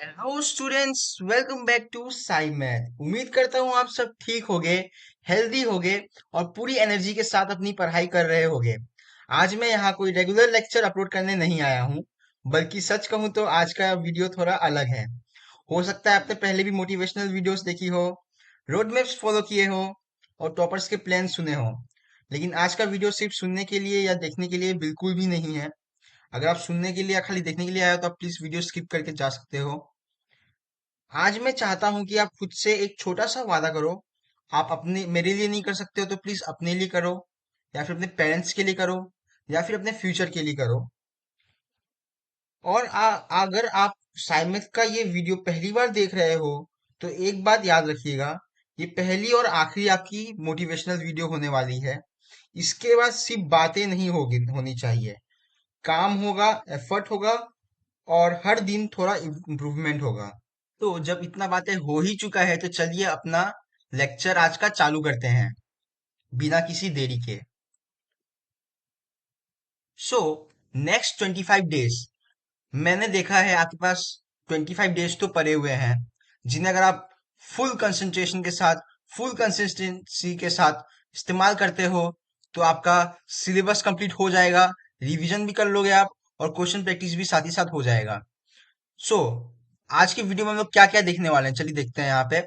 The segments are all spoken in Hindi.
Hello students, welcome back to Sai math. उम्मीद करता हूँ आप सब ठीक होगे, हेल्दी होगे और पूरी एनर्जी के साथ अपनी पढ़ाई कर रहे होगे। आज मैं यहाँ कोई रेगुलर लेक्चर अपलोड करने नहीं आया हूँ, बल्कि सच कहूँ तो आज का वीडियो थोड़ा अलग है। हो सकता है आपने पहले भी मोटिवेशनल वीडियोस देखी हो, रोड मैप्स फॉलो किए हो और टॉपर्स के प्लान सुने हो, लेकिन आज का वीडियो सिर्फ सुनने के लिए या देखने के लिए बिल्कुल भी नहीं है। अगर आप सुनने के लिए या खाली देखने के लिए आए हो तो आप प्लीज वीडियो स्किप करके जा सकते हो। आज मैं चाहता हूं कि आप खुद से एक छोटा सा वादा करो। आप अपने मेरे लिए नहीं कर सकते हो तो प्लीज अपने लिए करो, या फिर अपने पेरेंट्स के लिए करो, या फिर अपने फ्यूचर के लिए करो। और अगर आप साइमथ का ये वीडियो पहली बार देख रहे हो तो एक बात याद रखिएगा, ये पहली और आखिरी आपकी मोटिवेशनल वीडियो होने वाली है। इसके बाद सिर्फ बातें नहीं होगी होनी चाहिए, काम होगा, एफर्ट होगा और हर दिन थोड़ा इम्प्रूवमेंट होगा। तो जब इतना बातें हो ही चुका है तो चलिए अपना लेक्चर आज का चालू करते हैं बिना किसी देरी के। सो नेक्स्ट 25 डेज, मैंने देखा है आपके पास 25 डेज तो पड़े हुए हैं, जिन्हें अगर आप फुल कंसंट्रेशन के साथ, फुल कंसिस्टेंसी के साथ इस्तेमाल करते हो तो आपका सिलेबस कंप्लीट हो जाएगा, रिवीजन भी कर लोगे आप और क्वेश्चन प्रैक्टिस भी साथ ही साथ हो जाएगा। सो आज की वीडियो में हम लोग क्या क्या देखने वाले हैं, चलिए देखते हैं यहाँ पे।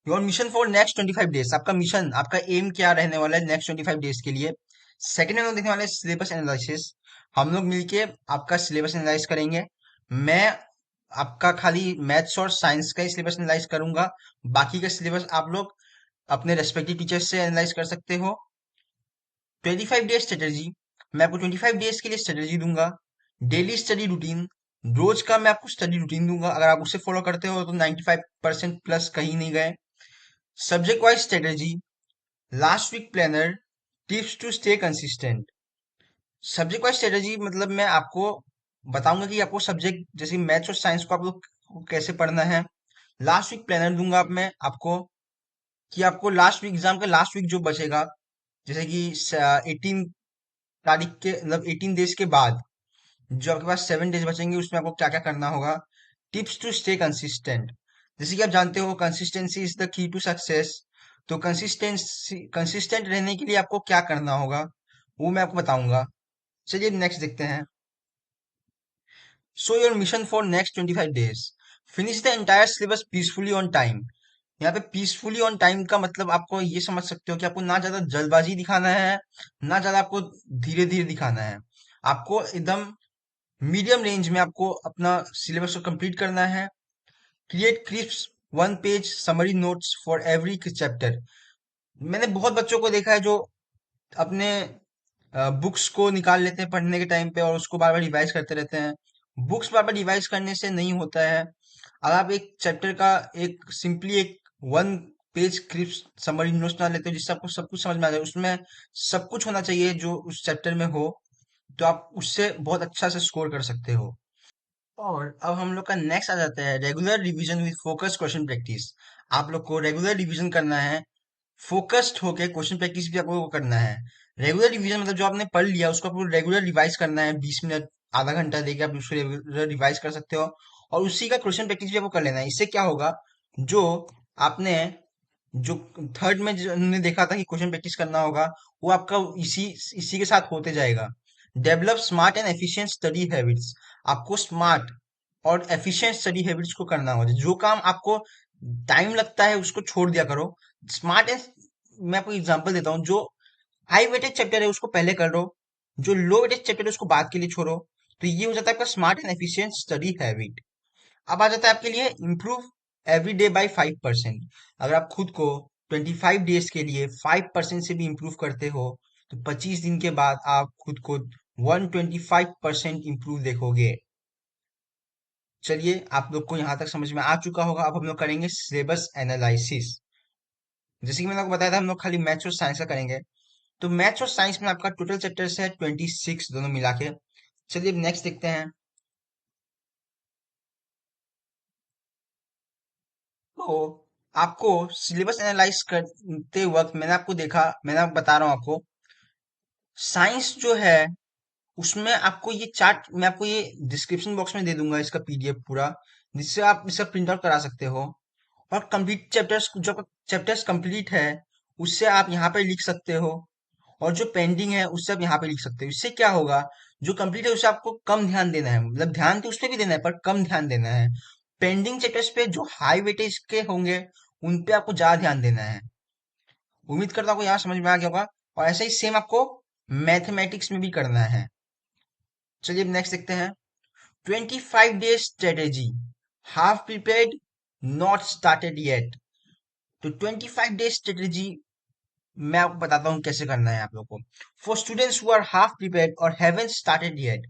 Your mission for next 25 days, आपका मिशन, आपका एम क्या रहने वाला है नेक्स्ट 25 डेज के लिए। सेकंड में हम लोग देखने वाले हैं सिलेबस एनालिसिस। हम लोग मिलके आपका सिलेबस एनालाइज करेंगे। मैं आपका खाली मैथ्स और साइंस का ही सिलेबस एनालाइज करूंगा, बाकी का सिलेबस आप लोग अपने रेस्पेक्टिव टीचर्स से एनालाइज कर सकते हो। 25 डेज स्ट्रेटेजी, मैं आपको 25 डेज के लिए स्ट्रेटेजी दूंगा। डेली स्टडी रूटीन, रोज का मैं आपको स्टडी रूटीन दूंगा, अगर आप उसे फॉलो करते हो तो 95% प्लस कहीं नहीं गए। Subject wise strategy, last week planner, tips to stay consistent. Subject wise strategy मतलब मैं आपको बताऊंगा कि आपको सब्जेक्ट जैसे मैथ्स और साइंस को आप लोग को कैसे पढ़ना है। लास्ट वीक प्लानर दूंगा अब मैं आपको, कि आपको लास्ट वीक एग्जाम का लास्ट वीक जो बचेगा, जैसे कि 18 तारीख के मतलब 18 डेज के बाद जो आपके पास 7 डेज बचेंगे उसमें आपको क्या क्या करना होगा। टिप्स टू स्टे कंसिस्टेंट, जैसे कि आप जानते हो consistency is the key to success. तो कंसिस्टेंट रहने के लिए आपको क्या करना होगा वो मैं आपको बताऊंगा। चलिए नेक्स्ट देखते हैं। So your mission for next 25 days, finish the entire syllabus peacefully on time. यहाँ पे पीसफुली ऑन टाइम का मतलब आपको ये समझ सकते हो कि आपको ना ज्यादा जल्दबाजी दिखाना है, ना ज्यादा आपको धीरे धीरे दिखाना है। आपको एकदम मीडियम रेंज में आपको अपना सिलेबस को कंप्लीट करना है। Create crisp 1 page summary notes for every chapter. मैंने बहुत बच्चों को देखा है जो अपने बुक्स को निकाल लेते हैं पढ़ने के टाइम पे और उसको बार बार रिवाइज करते रहते हैं। बुक्स बार बार रिवाइज करने से नहीं होता है। अगर आप एक चैप्टर का एक सिंपली एक 1 पेज क्रिस्प समरी नोट्स बना लेते हो जिससे आपको सब कुछ समझ में आ जाए, उसमें सब कुछ होना चाहिए जो उस चैप्टर में हो, तो आप उससे बहुत अच्छा से स्कोर कर सकते हो। और अब हम लोग का नेक्स्ट आ जाता है regular revision with focus question practice. आप लोग को रेगुलर रिवीजन करना है, फोकस्ड होके क्वेश्चन प्रैक्टिस भी आपको करना है। रेगुलर रिवीजन मतलब जो आपने पढ़ लिया उसको आपको रेगुलर रिवाइज करना है, 20 मिनट आधा घंटा देके आप उसको रेगुलर रिवाइज कर सकते हो। और उसी का क्वेश्चन प्रैक्टिस भी आपको कर लेना है। इससे क्या होगा, जो आपने जो थर्ड में जो हमने देखा था कि क्वेश्चन प्रैक्टिस करना होगा, वो आपका इसी इसी के साथ होते जाएगा। Develop smart and efficient study habits, आपको स्मार्ट और एफिशिएंट स्टडी हैबिट्स को करना होगा। जो काम आपको टाइम लगता है उसको छोड़ दिया करो। स्मार्ट एंड, मैं आपको एग्जांपल देता हूँ, जो हाई वेटेज चैप्टर है उसको पहले कर लो, जो लो वेटेज चैप्टर है उसको बाद के लिए छोड़ो। तो ये हो जाता है आपका smart and efficient study habit. अब आ जाता है आपके लिए इम्प्रूव एवरी डे बाई 5%। अगर आप खुद को 25 डेज के लिए 5% से भी इम्प्रूव करते हो तो 25 दिन के बाद आप खुद को 125% इम्प्रूव देखोगे। चलिए आप लोग को यहाँ तक समझ में आ चुका होगा। अब हम लोग करेंगे सिलेबस एनालिसिस। जैसे कि मैंने आपको बताया था हम लोग खाली मैथ्स और साइंस का करेंगे। तो मैथ्स और साइंस में आपका टोटल चैप्टर्स है 26 दोनों मिला के। चलिए अब नेक्स्ट देखते हैं। तो आपको सिलेबस एनालाइज करते वक्त मैंने आपको बता रहा हूँ आपको, साइंस जो है उसमें आपको ये चार्ट मैं आपको ये डिस्क्रिप्शन बॉक्स में दे दूंगा इसका पीडीएफ पूरा। जिससे आप इसका प्रिंट आउट करा सकते हो। और कंप्लीट चैप्टर्स, जो चैप्टर्स कंप्लीट है उससे आप यहाँ पे लिख सकते हो, और जो पेंडिंग है उससे आप यहाँ पे लिख सकते हो। इससे क्या होगा, जो कंप्लीट है उसे आपको कम ध्यान देना है, मतलब ध्यान तो उस पर भी देना है पर कम ध्यान देना है। पेंडिंग चैप्टर्स पे जो हाई वेटेज के होंगे उन पे आपको ज्यादा ध्यान देना है। उम्मीद करता हूँ आपको यहाँ समझ में आ गया होगा। और ऐसा ही सेम आपको मैथमेटिक्स में भी करना है। चलिए अब नेक्स्ट देखते हैं। 25 days strategy, half prepared, not started yet. तो 25 डेज स्ट्रेटेजी मैं आपको बताता हूँ कैसे करना है आप लोगों को। For students who are half prepared और हैवंट स्टार्टेड येट,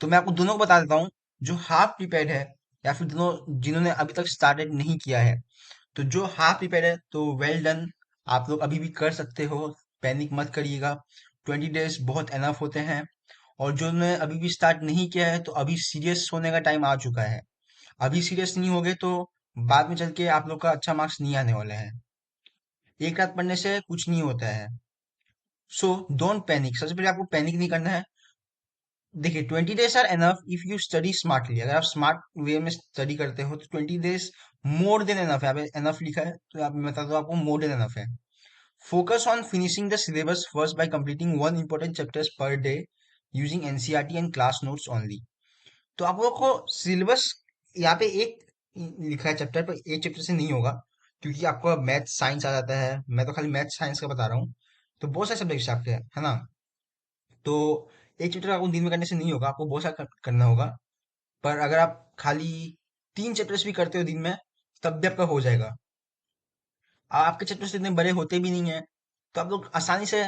तो मैं आपको दोनों को बता देता हूँ, जो हाफ प्रिपेयर्ड है या फिर दोनों जिन्होंने अभी तक स्टार्टेड नहीं किया है। तो जो हाफ प्रिपेयर्ड है तो वेल डन, आप लोग अभी भी कर सकते हो, पैनिक मत करिएगा। 20 डेज बहुत एनफ होते हैं। और जो ने अभी भी स्टार्ट नहीं किया है तो अभी सीरियस होने का टाइम आ चुका है। अभी सीरियस नहीं होगे तो बाद में चल के आप लोग का अच्छा मार्क्स नहीं आने वाले हैं। एक रात पढ़ने से कुछ नहीं होता है। सो डोंट पैनिक, सबसे पहले आपको पैनिक नहीं करना है। देखिए 20 days are enough if you study smartly. अगर आप स्मार्ट वे में स्टडी करते हो तो 20 डेज मोर देन एनफ है। एनफ लिखा है तो आप, मैं बता दो आपको, मोर देन एनफ है। Focus on finishing the syllabus first by completing one important chapters per day using NCERT and class notes only. तो आप लोग को सिलेबस यहाँ पे एक लिखा है चैप्टर, पर एक चैप्टर से नहीं होगा, क्योंकि आपको मैथ साइंस आ जाता है। मैं तो खाली मैथ साइंस का बता रहा हूँ, तो बहुत सारे सब्जेक्ट्स आपके हैं, है ना। तो एक चैप्टर आपको दिन में करने से नहीं होगा, आपको बहुत सारा करना होगा। पर अगर आप खाली 3 चैप्टर्स भी करते हो दिन में तब भी आपका हो जाएगा। आपके चैप्टर्स इतने बड़े होते भी नहीं है, तो आप लोग आसानी से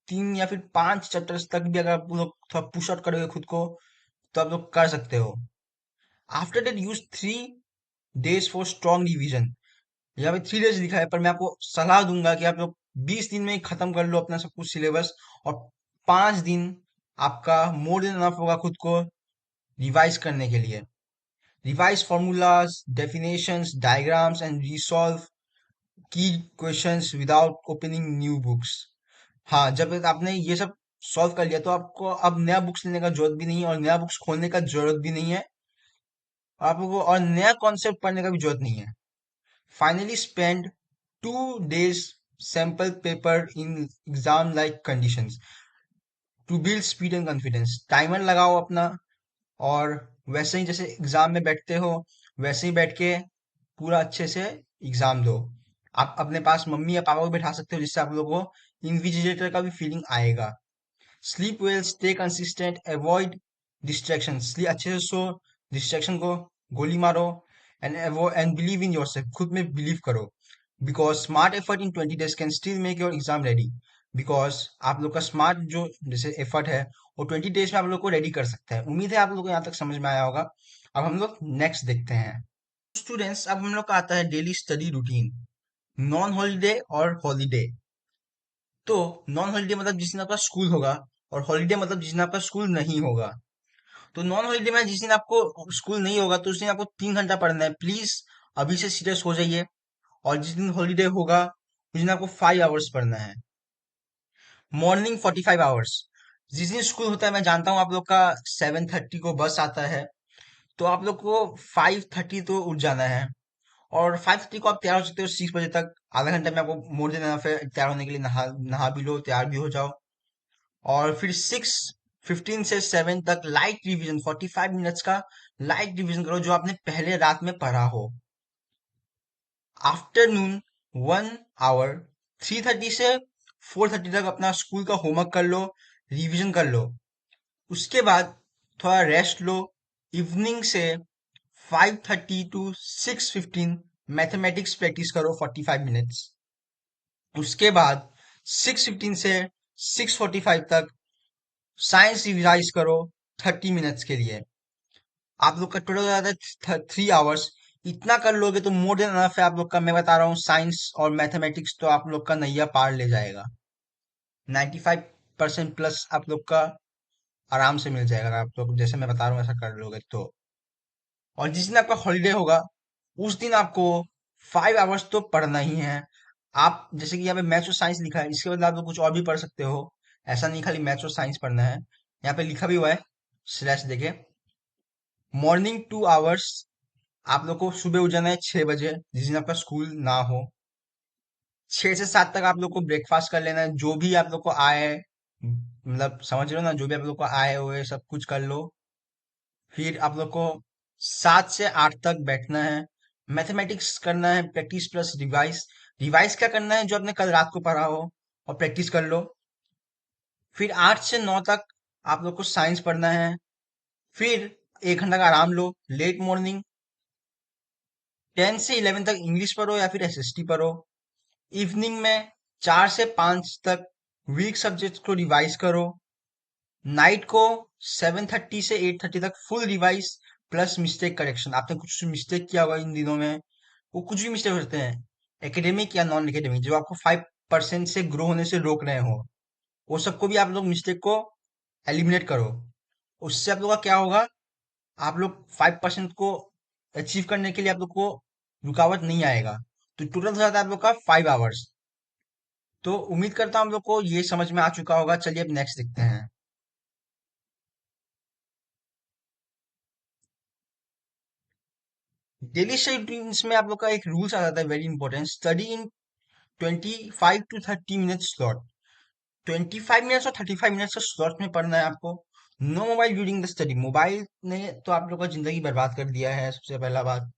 3 या फिर 5 चैप्टर्स तक भी अगर आप लोग थोड़ा पुश आउट करोगे खुद को तो आप लोग कर सकते हो। After that use 3 days for strong revision. यहाँ पे 3 डेज लिखा है, पर मैं आपको सलाह दूंगा कि आप लोग 20 दिन में ही खत्म कर लो अपना सब कुछ सिलेबस। और 5 दिन आपका मोर देन इनफ होगा खुद को रिवाइज करने के लिए। Revise formulas, definitions, diagrams and resolve की questions without opening new books. हाँ, जब तक आपने ये सब सॉल्व कर लिया तो आपको अब नया बुक्स लेने का जरूरत भी नहीं है और नया बुक्स खोलने का जरूरत भी नहीं है आपको, और नया कॉन्सेप्ट पढ़ने का भी जरूरत नहीं है। Finally spend 2 days sample paper in exam like conditions to build speed and confidence। Timer लगाओ अपना, और वैसे ही जैसे एग्जाम में बैठते हो वैसे ही बैठ के पूरा अच्छे से एग्जाम दो। आप अपने पास मम्मी या पापा को बैठा सकते हो जिससे आप लोगों को इन्विजिलेटर का भी फीलिंग आएगा। Sleep well, stay consistent, avoid distraction. Sleep अच्छे से सो, डिस्ट्रैक्शन को गोली मारो, एंड बिलीव इन योरसेल्फ, खुद में बिलीव करो। Because smart effort in 20 days can still make your exam ready. Because आप लोग का स्मार्ट जो जैसे एफर्ट है वो 20 डेज में आप लोग को रेडी कर सकता है। उम्मीद है आप लोग को यहाँ तक समझ में आया होगा। अब हम लोग नेक्स्ट देखते हैं। स्टूडेंट्स, अब हम लोग का आता है daily study routine, non holiday और हॉलीडे। तो नॉन हॉलीडे मतलब जिस दिन आपका स्कूल होगा, और हॉलीडे मतलब जिस दिन आपका स्कूल नहीं होगा। तो नॉन हॉलीडे में जिस दिन आपको स्कूल नहीं होगा तो उस दिन आपको 3 घंटा पढ़ना है। प्लीज अभी से सीरियस हो जाइए। और जिस दिन हॉलीडे होगा उस दिन आपको 5 आवर्स पढ़ना है। Morning 45 hours. जिस दिन स्कूल होता है मैं जानता हूँ आप लोग का 7:30 को बस आता है, तो आप लोग को 5:30 तो उठ जाना है। और 5:30 को आप तैयार हो सकते हो 6 बजे तक। आधा घंटा में आपको मोड़ देना, फिर तैयार होने के लिए नहा नहा भी लो, तैयार भी हो जाओ। और फिर 6:15 से 7 तक लाइट रिवीजन, 45 मिनट्स का लाइट रिवीजन करो जो आपने पहले रात में पढ़ा हो। आफ्टरनून 1 आवर, 3:30 से 4:30 तक अपना स्कूल का होमवर्क कर लो, रिवीजन कर लो। उसके बाद थोड़ा रेस्ट लो। इवनिंग से 5:30 to 6:15 मैथमेटिक्स प्रैक्टिस करो 45 मिनट्स। उसके बाद 6:15 से 6:45 तक साइंस रिवाइज करो 30 मिनट्स के लिए। आप लोग का टोटल हो जाता है 3 आवर्स। इतना कर लोगे तो मोर देन अनफ है आप लोग का। मैं बता रहा हूँ साइंस और मैथमेटिक्स तो आप लोग का नैया पार ले जाएगा। 95% प्लस आप लोग का आराम से मिल जाएगा, अगर आप लोग जैसे मैं बता रहा हूँ ऐसा कर लोगे तो। और जिस दिन आपका हॉलीडे होगा उस दिन आपको 5 आवर्स तो पढ़ना ही है। आप जैसे कि यहाँ पे मैथ्स और साइंस लिखा है, इसके बदले आप लोग कुछ और भी पढ़ सकते हो। ऐसा नहीं खाली मैथ्स और साइंस पढ़ना है। यहाँ पे लिखा भी हुआ है स्लैश देके। मॉर्निंग 2 आवर्स आप लोग को सुबह उठ जाना है 6 बजे, जिस दिन आपका स्कूल ना हो। 6 से 7 तक आप लोग को ब्रेकफास्ट कर लेना है, जो भी आप लोग को आए, मतलब समझ रहे हो ना, जो भी आप लोग को आए हुए सब कुछ कर लो। फिर आप लोग को 7 से 8 तक बैठना है, मैथमेटिक्स करना है, प्रैक्टिस प्लस रिवाइज। रिवाइज क्या करना है? जो आपने कल रात को पढ़ा हो, और प्रैक्टिस कर लो। फिर 8 से 9 तक आप लोग को साइंस पढ़ना है। फिर 1 घंटा का आराम लो। लेट मॉर्निंग 10 से 11 तक इंग्लिश पढ़ो या फिर एसएसटी पढ़ो। इवनिंग में 4 से 5 तक वीक सब्जेक्ट्स को रिवाइज करो। नाइट को 7:30 से 8:30 तक full revise plus mistake correction. आपने कुछ मिस्टेक किया होगा इन दिनों में, वो कुछ भी मिस्टेक होते हैं, एकेडमिक या नॉन एकेडमिक, जो आपको 5% से ग्रो होने से रोक रहे हो, वो सबको भी आप लोग मिस्टेक को एलिमिनेट करो। उससे आप लोग का क्या होगा? आप लोग 5% को अचीव करने के लिए आप लोग को रुकावट नहीं आएगा। तो टोटल हो जाता है आप लोग का 5 आवर्स। तो उम्मीद करता हूँ आप लोग को ये समझ में आ चुका होगा। चलिए अब नेक्स्ट देखते हैं। डेली शेड्यूल्स में आप लोग का एक रूल्स आ जाता है, very important. Study in 25 to 30 minute slot. 25 minutes और 35 मिनट्स का स्लॉट में पढ़ना है आपको। No mobile during the study. Mobile ने तो आप लोग का जिंदगी बर्बाद कर दिया है, सबसे पहला बात।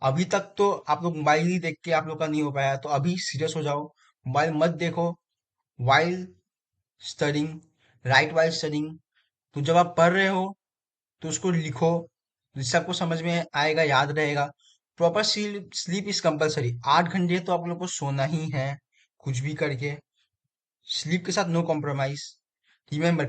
अभी तक तो आप लोग मोबाइल ही देख के आप लोग का नहीं हो पाया, तो अभी सीरियस हो जाओ। मोबाइल मत देखो while studying, right while studying. तो जब आप पढ़ रहे हो तो उसको लिखो, जिससे आपको समझ में आएगा, याद रहेगा। Proper sleep is compulsory. 8 घंटे तो आप लोग को सोना ही है, कुछ भी करके। स्लीप के साथ no compromise. Remember,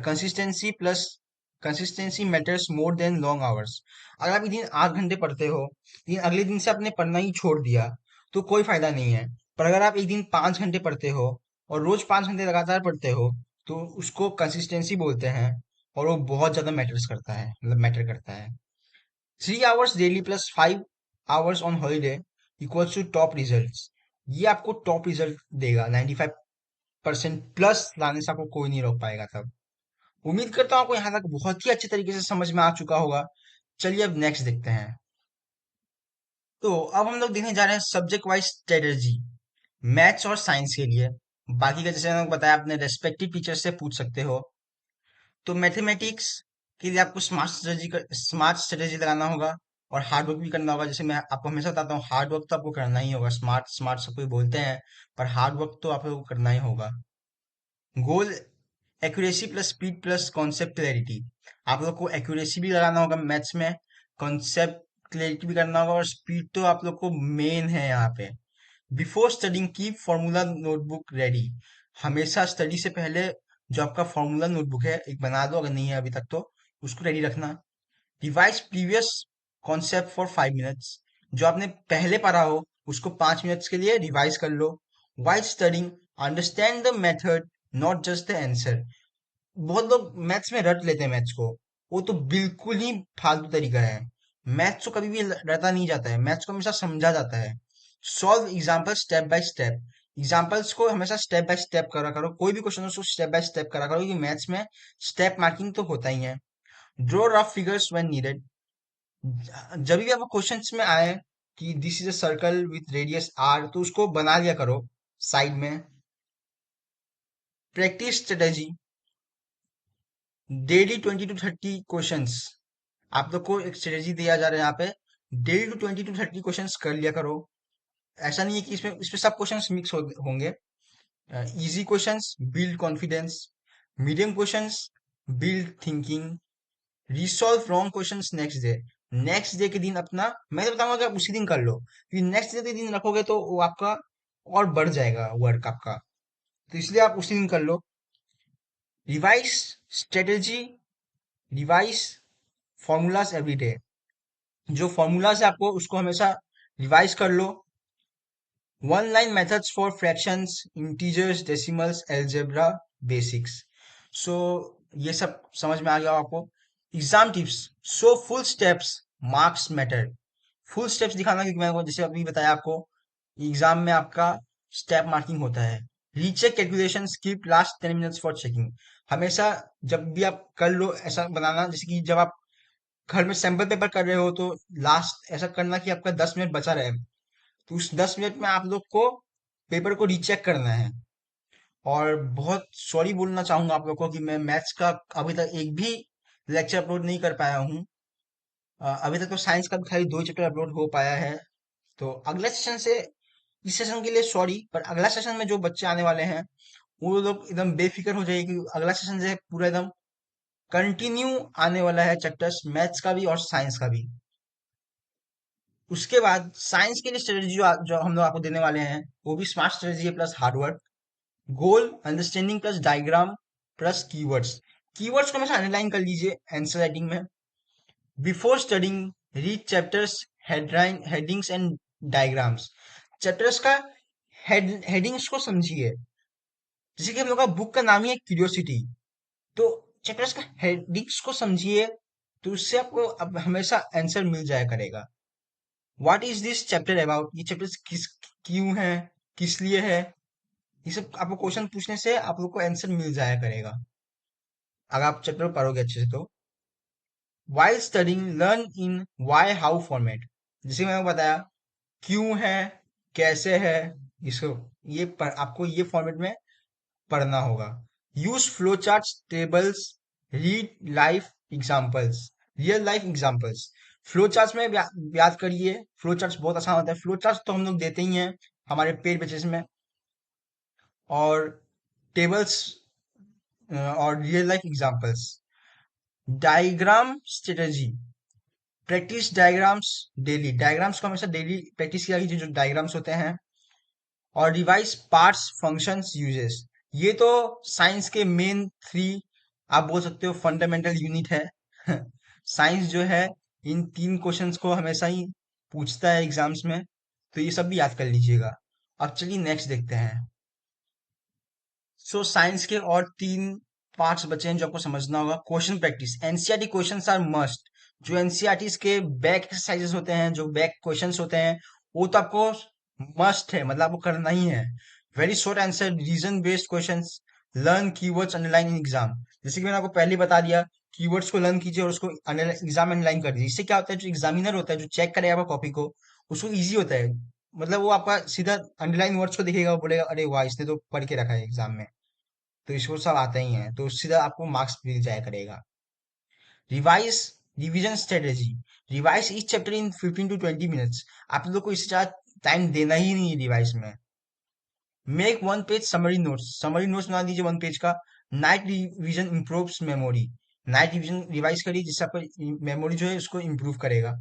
consistency matters more than long hours. अगर आप एक दिन 8 घंटे पढ़ते हो, लेकिन अगले दिन से आपने पढ़ना ही छोड़ दिया, तो कोई फायदा नहीं है। पर अगर आप एक दिन 5 घंटे पढ़ते हो और रोज 5 घंटे लगातार पढ़ते हो, तो उसको कंसिस्टेंसी बोलते हैं। और वो बहुत ज्यादा मैटर्स करता है, मतलब मैटर करता है। 3 hours daily plus 5 hours on holiday equals to top result. ये आपको टॉप रिजल्ट देगा। 95% प्लस लाने से आपको कोई नहीं रोक पाएगा तब। उम्मीद करता हूँ आपको यहाँ तक बहुत ही अच्छे तरीके से समझ में आ चुका होगा। चलिए अब नेक्स्ट देखते हैं। तो अब हम लोग देखने जा रहे हैं सब्जेक्ट वाइज स्ट्रेटेजी, मैथ्स और साइंस के लिए। बाकी का जैसे मैंने बताया, अपने रेस्पेक्टिव टीचर से पूछ सकते हो। तो मैथमेटिक्स के लिए आपको स्मार्ट स्ट्रेटेजी लगाना होगा, और हार्ड वर्क भी करना होगा। जैसे मैं आपको हमेशा बताता हूँ, हार्ड वर्क तो आपको करना ही होगा। स्मार्ट स्मार्ट सब कोई बोलते हैं, पर हार्ड वर्क तो आप लोगों को करना ही होगा। Goal accuracy plus speed plus concept clarity. आप लोग को एक्यूरेसी भी लगाना होगा मैथ्स में, कॉन्सेप्ट क्लैरिटी भी करना होगा, और स्पीड तो आप लोग को मेन है यहाँ पे। बिफोर स्टडिंग की फॉर्मूला नोटबुक रेडी। हमेशा स्टडी से पहले जो आपका फॉर्मूला नोटबुक है, एक बना दो, अगर नहीं है अभी तक तो उसको रेडी रखना। Revise previous concept for 5 minutes. जो आपने पहले पढ़ा हो उसको 5 मिनट्स के लिए रिवाइज कर लो। While studying, understand the method, not just the answer. बहुत लोग मैथ्स में रट लेते हैं मैथ्स को, वो तो बिल्कुल ही फालतू तरीका है। मैथ्स को कभी भी रटा नहीं जाता है, मैथ्स को हमेशा समझा जाता है। Solve example step by step. Examples को हमेशा स्टेप बाय स्टेप करा करो। कोई भी क्वेश्चन हो उसको स्टेप बाय स्टेप करा करो, क्योंकि मैथ्स में स्टेप मार्किंग तो होता ही है। Draw rough figures when needed. जब भी आपको क्वेश्चंस में आए कि this is a circle with radius R, तो उसको बना लिया करो साइड में। Practice strategy, daily 20 to 30 questions. आप लोग को एक स्ट्रेटेजी दिया जा रहा है यहाँ पे। डेली 20 to 30 क्वेश्चंस कर लिया करो। ऐसा नहीं है कि इसमें इसमें सब क्वेश्चंस मिक्स होंगे। Easy questions build confidence, medium questions build thinking, resolve wrong questions next day. Next day के दिन अपना, मैं तो बताऊंगा कि आप उसी दिन कर लो, क्योंकि नेक्स्ट डे के दिन रखोगे तो वो आपका और बढ़ जाएगा वर्क आपका। तो इसलिए आप उसी दिन कर लो। Revise strategy, revise formulas every day. जो फॉर्मूलाज है आपको उसको हमेशा रिवाइज कर लो। One line methods for fractions, integers, decimals, algebra basics. So ये सब समझ में आ गया आपको। Exam tips, so full steps, marks matter. Full steps दिखाना, क्योंकि मैंने जैसे अभी बताया आपको, एग्जाम में आपका स्टेप मार्किंग होता है। Recheck calculation, skip last 10 minutes for checking. हमेशा जब भी आप कर लो ऐसा बनाना, जैसे कि जब आप घर में सैंपल पेपर कर रहे हो तो लास्ट ऐसा करना कि आपका 10 मिनट बचा रहे, तो उस 10 मिनट में आप लोग को पेपर को रीचेक करना है। और बहुत सॉरी बोलना चाहूंगा आप लोग को कि मैं मैथ्स का अभी तक एक भी लेक्चर अपलोड नहीं कर पाया हूँ। अभी तक तो साइंस का भी खाली 2 चैप्टर अपलोड हो पाया है। तो अगले सेशन से, इस सेशन के लिए सॉरी, पर अगला सेशन में जो बच्चे आने वाले हैं वो लोग एकदम बेफिक्र हो जाएगी, कि अगला सेशन से पूरा एकदम कंटिन्यू आने वाला है चैप्टर्स, मैथ्स का भी और साइंस का भी। उसके बाद साइंस के लिए स्ट्रेटेजी जो हम लोग आपको देने वाले हैं वो भी स्मार्ट स्ट्रेटेजी है plus hard work, goal understanding plus diagram plus keywords. Keywords को हमेशा अंडरलाइन कर लीजिए आंसर राइटिंग में। Before studying read chapters headline headings and diagrams. Chapters का हेडिंग्स को समझिए। जैसे कि हम लोग का बुक का नाम ही है क्यूरियोसिटी, तो चैप्टर्स का हेडिंग्स को समझिए, तो उससे आपको अब हमेशा आंसर मिल जाया करेगा। What is this chapter about, ये चैप्टर किस क्यों है, किस लिए है, ये सब आपको क्वेश्चन पूछने से आप लोग को आंसर मिल जाया करेगा अगर आप चैप्टर पढ़ोगे अच्छे से तो। While studying learn in why how format. जैसे मैंने बताया क्यों है, कैसे है, इसको आपको ये फॉर्मेट में पढ़ना होगा। Use flow charts, tables, read life examples, real life examples. Flow charts में याद करिए, फ्लो चार्ट्स बहुत आसान होता है। फ्लो चार्ट्स तो हम लोग देते ही हैं हमारे पेड बैचेस में। और टेबल्स और real life examples. Diagram strategy, practice diagrams daily. Diagrams को हमेशा डेली प्रैक्टिस किया कीजिए, जो डायग्राम्स होते हैं। और रिवाइज पार्ट्स फंक्शंस यूजेस। ये तो साइंस के मेन 3, आप बोल सकते हो फंडामेंटल यूनिट है। साइंस जो है इन 3 क्वेश्चंस को हमेशा ही पूछता है एग्जाम्स में, तो ये सब भी याद कर लीजिएगा। अब चलिए नेक्स्ट देखते हैं। सो साइंस के और 3 पार्ट्स बचे हैं जो आपको समझना होगा। Question practice, NCERT questions are must. जो एनसीईआरटी के बैक एक्सरसाइजेस होते हैं, जो बैक क्वेश्चंस होते हैं, वो तो आपको मस्ट है, मतलब आपको करना ही है। Very short answer, reason based questions, learn keywords underline in exam. जैसे कि मैंने आपको पहले बता दिया, कीवर्ड्स को लर्न कीजिए और उसको एग्जाम अंडरलाइन कर दीजिए। इससे क्या होता है, जो एग्जामिनर होता है, जो चेक करेगा आपका कॉपी को, उसको इजी होता है। मतलब वो आपका सीधा अंडरलाइन वर्ड्स को देखेगा, वो बोलेगा अरे वाह, इसने तो पढ़ के रखा है एग्जाम में, तो इसको सब आता ही है, तो सीधा आपको मार्क्स मिल जाया करेगा। Revise revision strategy, revise etch chapter in 15 to 20 minutes. आप लोग को इससे ज्यादा टाइम देना ही नहीं है रिवाइज में। Make 1 page summary notes, summary notes बना दीजिए 1 पेज का। Night revision improves memory, night revision revise करिए, जिससे आपका मेमोरी जो है उसको इम्प्रूव करेगा।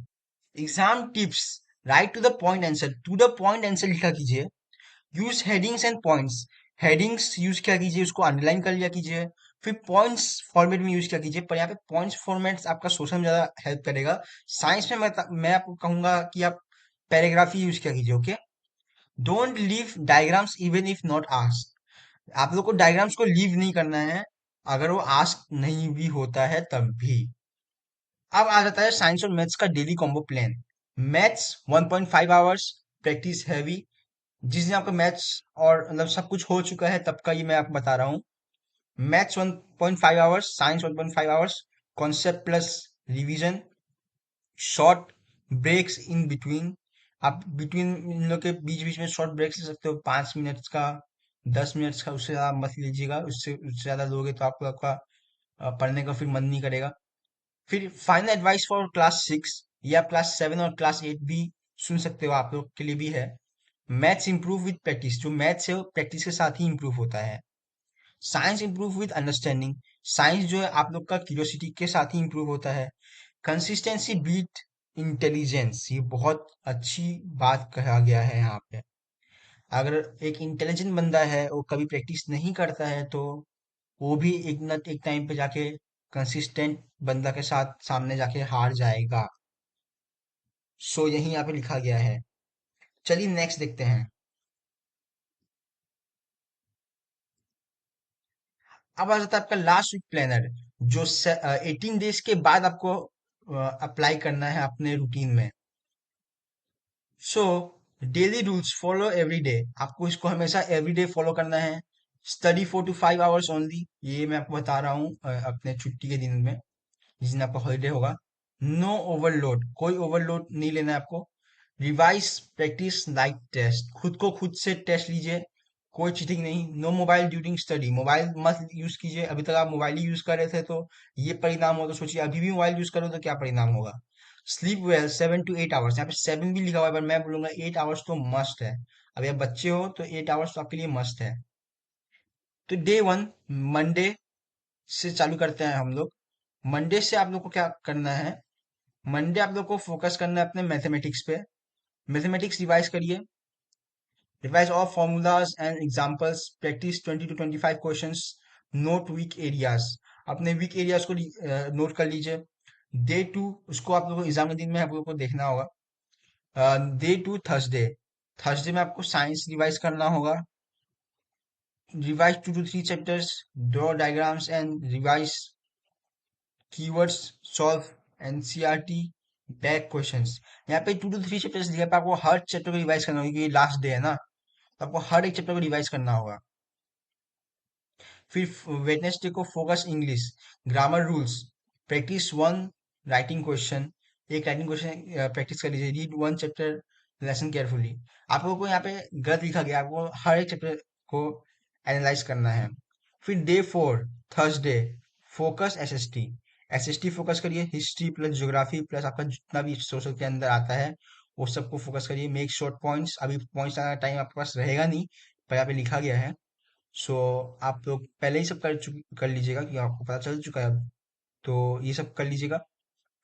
Exam tips, write to the point answer, to the point answer लिखा कीजिए। Use headings and points, headings use किया कीजिए, उसको अंडरलाइन कर लिया कीजिए। फिर पॉइंट्स फॉर्मेट में यूज किया कीजिए, पर यहाँ पे पॉइंट्स फॉर्मेट आपका सोचने में ज्यादा हेल्प करेगा। साइंस में मैं आपको कहूंगा कि आप पैराग्राफ ही यूज किया कीजिए। Okay, don't leave diagrams even if not asked. आप लोग को डायग्राम्स को लीव नहीं करना है, अगर वो आस्क नहीं भी होता है तब भी। अब आ जाता है साइंस और मैथ्स का daily combo plan. Maths 1.5 hours, practice heavy. जिस दिन आपका मैथ्स और मतलब सब कुछ हो चुका है तब का ये मैं आपको बता रहा हूँ। Maths 1.5 hours, science 1.5 hours, concept plus revision, short breaks in between. आप बिटवीन इन लोग के बीच बीच में शॉर्ट ब्रेक्स ले सकते हो, 5 मिनट्स का, 10 मिनट्स का, उससे ज्यादा मत लीजिएगा। उससे ज्यादा लोगे तो आपको आपका पढ़ने का फिर मन नहीं करेगा। फिर फाइनल एडवाइस फॉर क्लास 6, या क्लास 7 और क्लास 8 भी सुन सकते हो, आप लोग के लिए भी है। मैथ्स इंप्रूव विद प्रैक्टिस, जो मैथ्स है वो प्रैक्टिस के साथ ही इंप्रूव होता है। Science improve with understanding, science जो है आप लोग का क्यूरियोसिटी के साथ ही इंप्रूव होता है। कंसिस्टेंसी बीट इंटेलिजेंस, ये बहुत अच्छी बात कहा गया है यहाँ पे। अगर एक इंटेलिजेंट बंदा है वो कभी प्रैक्टिस नहीं करता है, तो वो भी एक न एक टाइम पे जाके कंसिस्टेंट बंदा के साथ सामने जाके हार जाएगा। सो यही यहाँ पे लिखा गया है। चलिए नेक्स्ट देखते हैं। अब आ जाता है आपका लास्ट वीक प्लानर, जो 18 डेज के बाद आपको अप्लाई करना है अपने रूटीन में। So daily rules follow every day, आपको इसको हमेशा एवरी डे फॉलो करना है। स्टडी 4 to 5 आवर्स ओनली, ये मैं आपको बता रहा हूँ अपने छुट्टी के दिन में, जिस दिन आपका हॉलीडे होगा। नो ओवरलोड, कोई ओवरलोड नहीं लेना है आपको। रिवाइज प्रैक्टिस लाइक टेस्ट, खुद को खुद से टेस्ट लीजिए, कोई चीटिंग नहीं। No mobile during study, mobile मत यूज कीजिए। अभी तक आप मोबाइल ही यूज कर रहे थे तो ये परिणाम हो, तो सोचिए अभी भी मोबाइल यूज करो तो क्या परिणाम होगा। स्लीप वेल 7 to 8 आवर्स, यहाँ पे 7 भी लिखा हुआ है पर मैं बोलूंगा 8 आवर्स तो मस्ट है। अभी आप बच्चे हो तो 8 आवर्स तो आपके लिए मस्ट है। तो डे 1, मंडे से चालू करते हैं हम लोग। मंडे से आप लोग को क्या करना है, मंडे आप लोग को फोकस करना है अपने मैथमेटिक्स पे। मैथमेटिक्स रिवाइज करिए, revise all formulas and examples, practice 20 to 25 questions, note weak areas, अपने वीक एरियाज को नोट कर लीजिए। डे 2, उसको आप लोगों को एग्जाम के दिन में आप लोगों को देखना होगा। डे 2 थर्सडे, थर्सडे में आपको साइंस रिवाइज करना होगा। Revise 2 to 3 chapters, draw diagrams and revise keywords, solve NCERT back questions. यहाँ पे 2 to 3 चैप्टर्स दिया है, पर आपको हर चैप्टर को रिवाइज करना होगा क्योंकि ये लास्ट डे है ना, तो आपको हर एक चैप्टर को रिवाइज करना होगा। फिर वेडनेसडे को focus English, grammar rules, practice 1 writing question, एक राइटिंग क्वेश्चन प्रैक्टिस कर लीजिए। Read 1 chapter lesson carefully. आप लोगों को यहाँ पे गलत लिखा गया, आपको हर एक चैप्टर को एनालाइज करना है। फिर day 4 Thursday, focus SST, SST focus करिए, हिस्ट्री प्लस ज्योग्राफी प्लस आपका जितना भी सोशल के अंदर आता है वो सबको फोकस करिए। मेक शॉर्ट पॉइंट्स, अभी पॉइंट्स आने का टाइम आपके पास रहेगा नहीं पर यहाँ पे लिखा गया है। सो आप लोग पहले ही सब कर लीजिएगा कि आपको पता चल चुका है अब, तो ये सब कर लीजिएगा।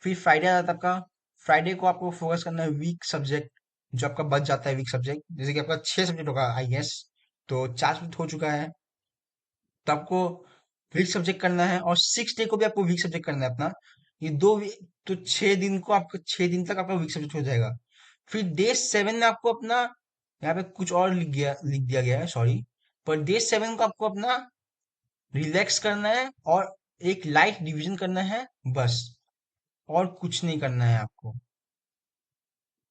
फिर फ्राइडे आ जाता है आपका, फ्राइडे को आपको फोकस करना है वीक सब्जेक्ट, जो आपका बच जाता है वीक सब्जेक्ट, जैसे कि आपका 6 सब्जेक्ट होगा आई गेस, तो 4 सब्जेक्ट हो चुका है, तो आपको वीक सब्जेक्ट करना है। और 6 डे को भी आपको वीक सब्जेक्ट करना है अपना, ये तो 6 दिन को आपका 6 दिन तक आपका वीक सब्जेक्ट हो जाएगा। फिर डे 7 में आपको अपना, यहाँ पे कुछ और लिख दिया गया है सॉरी, पर डे 7 को आपको अपना रिलैक्स करना है और एक लाइट डिवीजन करना है बस, और कुछ नहीं करना है आपको।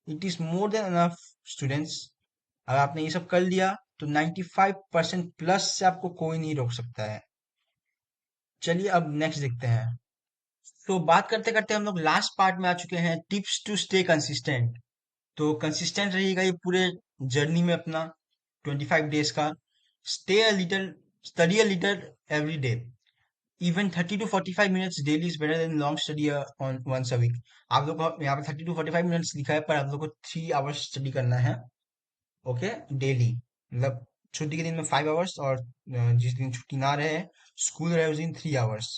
It is more than enough students. अगर आपने ये सब कर लिया तो 95% प्लस से आपको कोई नहीं रोक सकता है। चलिए अब नेक्स्ट देखते हैं। तो बात करते करते हम लोग लास्ट पार्ट में आ चुके हैं, टिप्स टू स्टे कंसिस्टेंट। तो कंसिस्टेंट रहिएगा ये पूरे जर्नी में अपना 25 डेज का। Stay a little, study a little every day, even 30 to 45 minutes daily is better than long study on once a week. आप लोग को यहाँ पे 30 to 45 मिनट्स लिखा है पर आप लोग को 3 आवर्स स्टडी करना है, ओके, डेली। मतलब छुट्टी के दिन में 5 आवर्स और जिस दिन छुट्टी ना रहे, स्कूल रहे, उस दिन 3 आवर्स।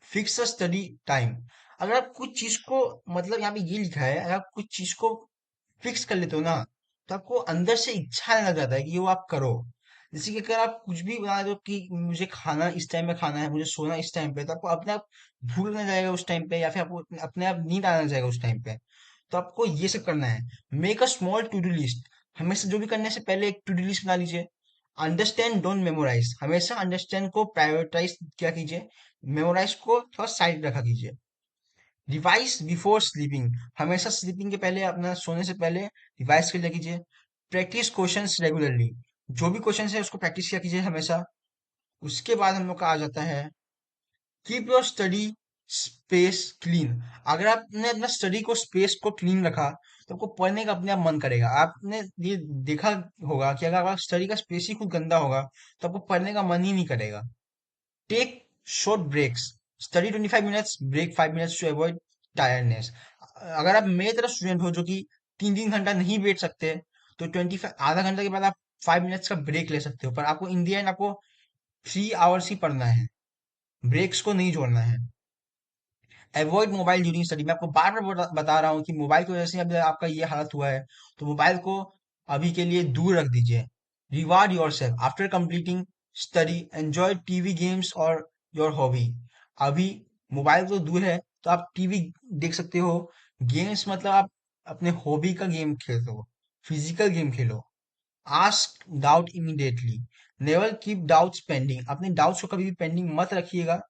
फिक्स अ स्टडी टाइम, अगर आप कुछ चीज को, मतलब यहाँ पे ये लिखा है, अगर आप कुछ चीज को फिक्स कर लेते हो ना, तो आपको अंदर से इच्छा आने लग जाता है कि वो आप करो। जैसे कि अगर आप कुछ भी बना दो कि मुझे खाना इस टाइम पे खाना है, मुझे सोना इस टाइम पे, तो आपको अपने आप भूख लगने जाएगा उस टाइम पे, या फिर आपको अपने आप नींद आने जाएगा उस टाइम पे। तो आपको ये सब करना है। Make a small to do list, हमेशा जो भी करने से पहले एक टू डू लिस्ट बना लीजिए। अंडरस्टैंड डोंट मेमोराइज, हमेशा अंडरस्टैंड को प्रायोरिटाइज क्या कीजिए, मेमोराइज को थोड़ा साइड रखा कीजिए। रिवाइज बिफोर स्लीपिंग, हमेशा स्लीपिंग के पहले, अपना सोने से पहले रिवाइज कर लिया कीजिए। प्रैक्टिस क्वेश्चंस रेगुलरली, जो भी क्वेश्चन है उसको प्रैक्टिस किया कीजिए हमेशा। उसके बाद हम लोग का आ जाता है keep your study space clean. अगर आपने अपना स्टडी को स्पेस को क्लीन रखा तो आपको पढ़ने का अपने आप मन करेगा। आपने ये देखा होगा कि अगर आपका स्टडी का स्पेस ही खुद गंदा होगा तो आपको पढ़ने का मन ही नहीं करेगा। Take short breaks, study 25 minutes, break 5 minutes to avoid tiredness. अगर आप मेरे तरह स्टूडेंट हो जो कि 3 3 घंटा नहीं बैठ सकते, तो 25 आधा घंटा के बाद आप 5 मिनट्स का ब्रेक ले सकते हो, पर आपको इन दी एंड आपको 3 आवर्स ही पढ़ना है, ब्रेक्स को नहीं जोड़ना है। अवॉइड मोबाइल ड्यूरिंग स्टडी, मैं आपको बार बार बता रहा हूँ कि मोबाइल की वजह से अभी आपका ये हालत हुआ है, तो मोबाइल को अभी के लिए दूर रख दीजिए। Reward your self after completing study, enjoy TV games और योर हॉबी। अभी मोबाइल तो दूर है तो आप टीवी देख सकते हो, गेम्स मतलब आप अपने हॉबी का गेम खेलो, फिजिकल गेम खेलो। Ask doubt immediately, never keep doubts pending, अपने डाउट्स को कभी भी पेंडिंग मत रखिएगा।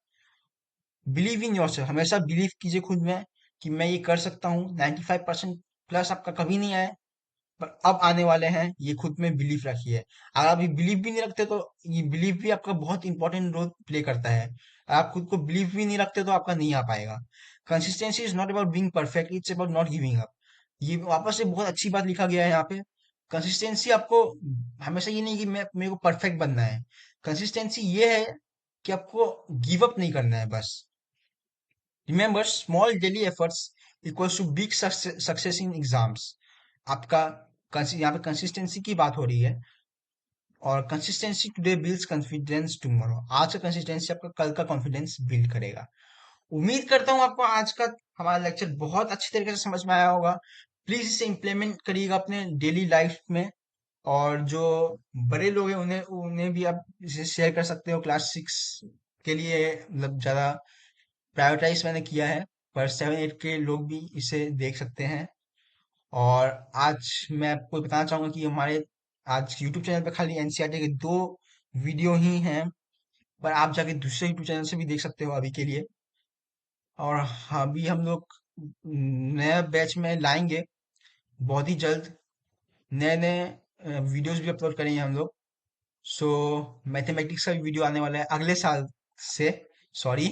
बिलीव इन योरसेल्फ, हमेशा बिलीव कीजिए खुद में कि मैं ये कर सकता हूँ। 95% प्लस आपका कभी नहीं आए पर अब आने वाले हैं, ये खुद में बिलीव रखिए। अगर आप ये बिलीव भी नहीं रखते तो ये बिलीव भी आपका बहुत इंपॉर्टेंट रोल प्ले करता है। अगर आप खुद को बिलीव भी नहीं रखते तो आपका नहीं आ पाएगा। Consistency is not about being perfect, it's about not giving up. ये वापस से बहुत अच्छी बात लिखा गया है यहाँ पे। कंसिस्टेंसी आपको हमेशा ये नहीं कि मैं मेरे को परफेक्ट बनना है। कंसिस्टेंसी ये है कि आपको गिव अप नहीं करना है बस। Remember, small daily efforts equals to big success in exams. आपका यहाँ पे कंसिस्टेंसी की बात हो रही है, और consistency today builds confidence tomorrow. आज का कंसिस्टेंसी आपका कल का कॉन्फिडेंस बिल्ड करेगा। उम्मीद करता हूँ आपको आज का हमारा लेक्चर बहुत अच्छी तरीके से समझ में आया होगा। प्लीज इसे इम्प्लीमेंट करिएगा अपने डेली लाइफ में। और जो बड़े लोग हैं उन्हें उन्हें भी आप इसे शेयर कर सकते हो। क्लास 6 के लिए मतलब ज़्यादा प्रायोरिटाइज मैंने किया है, पर 7-8 के लोग भी इसे देख सकते हैं। और आज मैं आपको बताना चाहूंगा कि हमारे आज यूट्यूब चैनल पे खाली एनसीईआरटी के 2 वीडियो ही हैं, पर आप जाके दूसरे यूट्यूब चैनल से भी देख सकते हो अभी के लिए। और हाँ, अभी हम लोग नया बैच में लाएंगे बहुत ही जल्द। नए नए वीडियोस भी अपलोड करेंगे हम लोग। सो मैथमेटिक्स का भी वीडियो आने वाला है अगले साल से। सॉरी,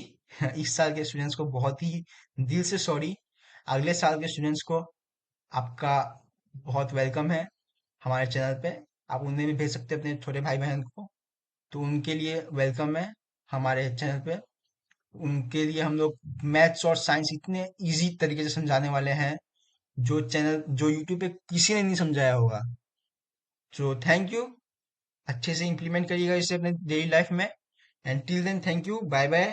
इस साल के स्टूडेंट्स को बहुत ही दिल से सॉरी। अगले साल के स्टूडेंट्स को आपका बहुत वेलकम है हमारे चैनल पे। आप उन्हें भी भेज सकते हैं अपने छोटे भाई बहन को, तो उनके लिए वेलकम है हमारे चैनल पे। उनके लिए हम लोग मैथ्स और साइंस इतने इजी तरीके से समझाने वाले हैं जो यूट्यूब पे किसी ने नहीं समझाया होगा। So thank you. अच्छे से इम्प्लीमेंट करिएगा इसे अपने डेली लाइफ में। And till then, thank you, bye bye.